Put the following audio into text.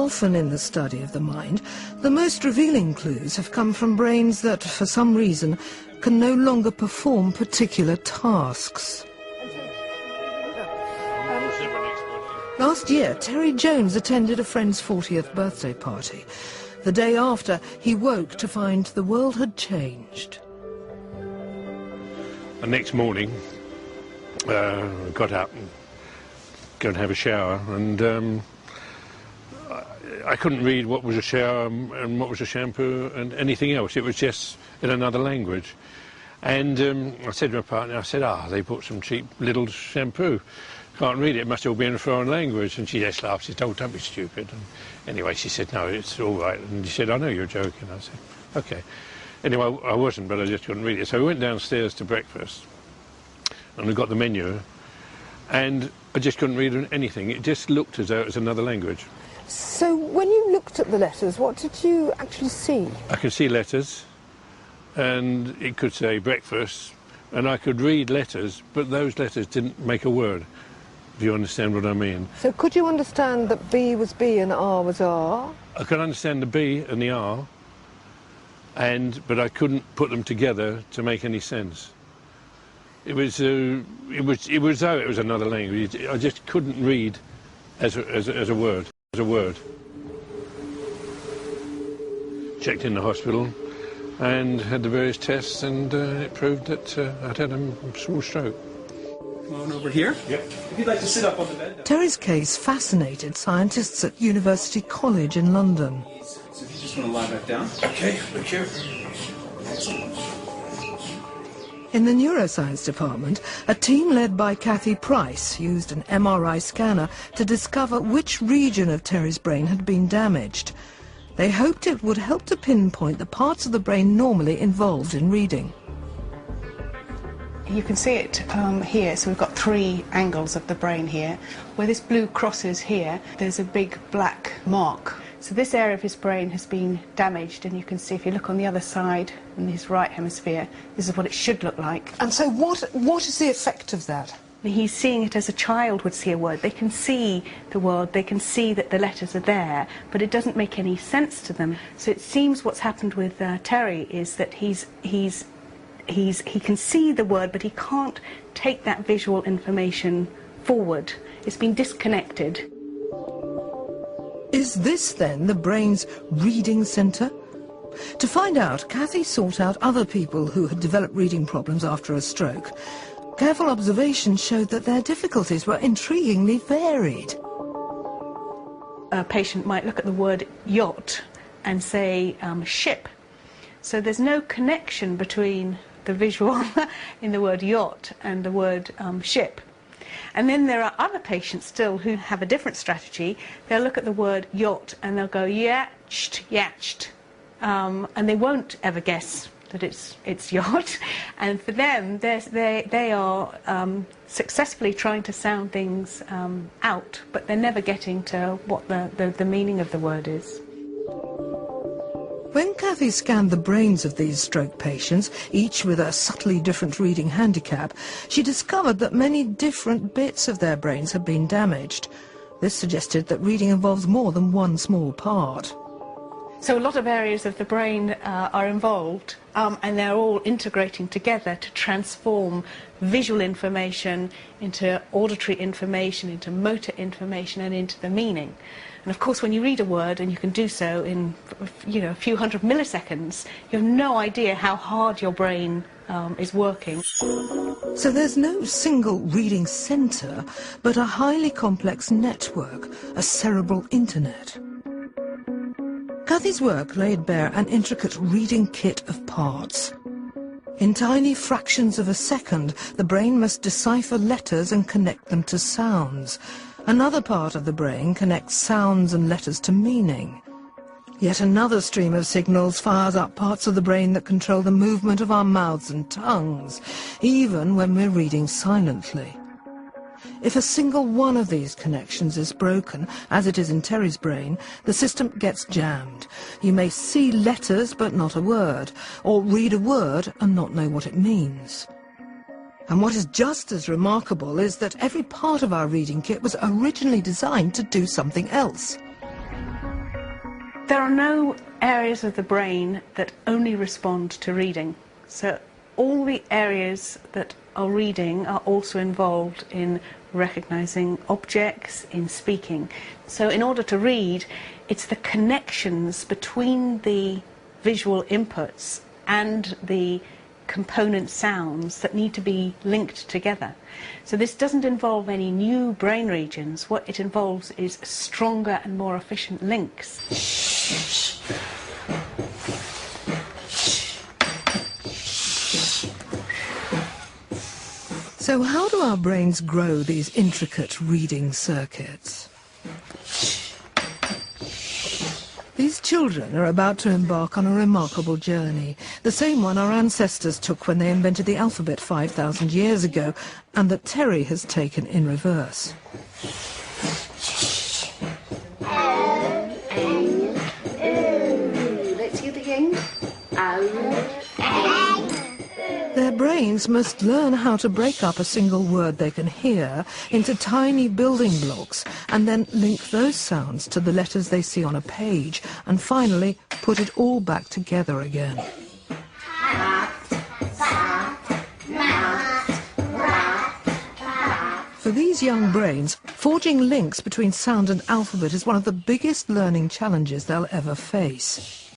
often in the study of the mind, the most revealing clues have come from brains that, for some reason, can no longer perform particular tasks. Last year, Terry Jones attended a friend's 40th birthday party. The day after, he woke to find the world had changed. The next morning, I got up and go and have a shower, and I couldn't read what was a shower and what was a shampoo and anything else. It was just in another language. And I said to my partner, I said, they bought some cheap little shampoo. Can't read it, it must all be in a foreign language. And she just laughed, she said, oh, don't be stupid. And anyway, she said, no, it's all right. And she said, I know you're joking. I said, okay. Anyway, I wasn't, but I just couldn't read it. So we went downstairs to breakfast, and we got the menu, and I just couldn't read anything. It just looked as though it was another language. So when you looked at the letters, what did you actually see? I could see letters, and it could say breakfast, and I could read letters, but those letters didn't make a word, if you understand what I mean. So could you understand that B was B and R was R? I could understand the B and the R, but I couldn't put them together to make any sense. It was though it was another language. I just couldn't read as a word. Checked in the hospital and had the various tests, and it proved that I'd had a small stroke. Come on over here. Yep. If you'd like to sit up on the bed. Terry's case fascinated scientists at University College in London. So if you just want to lie back down. Okay, thank you. In the neuroscience department, a team led by Kathy Price used an MRI scanner to discover which region of Terry's brain had been damaged. They hoped it would help to pinpoint the parts of the brain normally involved in reading. You can see it here, so we've got 3 angles of the brain here. Where this blue crosses here, there's a big black mark. So this area of his brain has been damaged, and you can see if you look on the other side, in his right hemisphere, this is what it should look like. And so what is the effect of that? He's seeing it as a child would see a word. They can see the word, they can see that the letters are there, but it doesn't make any sense to them. So it seems what's happened with Terry is that he can see the word, but he can't take that visual information forward. It's been disconnected. Is this then the brain's reading centre? To find out, Kathy sought out other people who had developed reading problems after a stroke. Careful observation showed that their difficulties were intriguingly varied. A patient might look at the word yacht and say ship. So there's no connection between the visual in the word yacht and the word ship. And then there are other patients still who have a different strategy. They'll look at the word yacht and they'll go yacht, yacht, and they won't ever guess that it's yacht. And for them, they are successfully trying to sound things out, but they're never getting to what the meaning of the word is. When Kathy scanned the brains of these stroke patients, each with a subtly different reading handicap, she discovered that many different bits of their brains had been damaged. This suggested that reading involves more than one small part. So a lot of areas of the brain are involved, and they're all integrating together to transform visual information into auditory information, into motor information, and into the meaning. And of course, when you read a word, and you can do so in a few hundred milliseconds, you have no idea how hard your brain is working. So there's no single reading centre, but a highly complex network, a cerebral internet. Kathy's work laid bare an intricate reading kit of parts. In tiny fractions of a second, the brain must decipher letters and connect them to sounds. Another part of the brain connects sounds and letters to meaning. Yet another stream of signals fires up parts of the brain that control the movement of our mouths and tongues, even when we're reading silently. If a single one of these connections is broken, as it is in Terry's brain, the system gets jammed. You may see letters but not a word, or read a word and not know what it means. And what is just as remarkable is that every part of our reading kit was originally designed to do something else. There are no areas of the brain that only respond to reading. So all the areas that are reading are also involved in recognizing objects, in speaking. So in order to read, it's the connections between the visual inputs and the component sounds that need to be linked together. So this doesn't involve any new brain regions. What it involves is stronger and more efficient links. So how do our brains grow these intricate reading circuits? These children are about to embark on a remarkable journey, the same one our ancestors took when they invented the alphabet 5,000 years ago, and that Terry has taken in reverse. Let's hear it again. Their brains must learn how to break up a single word they can hear into tiny building blocks and then link those sounds to the letters they see on a page and finally put it all back together again. For these young brains, forging links between sound and alphabet is one of the biggest learning challenges they'll ever face.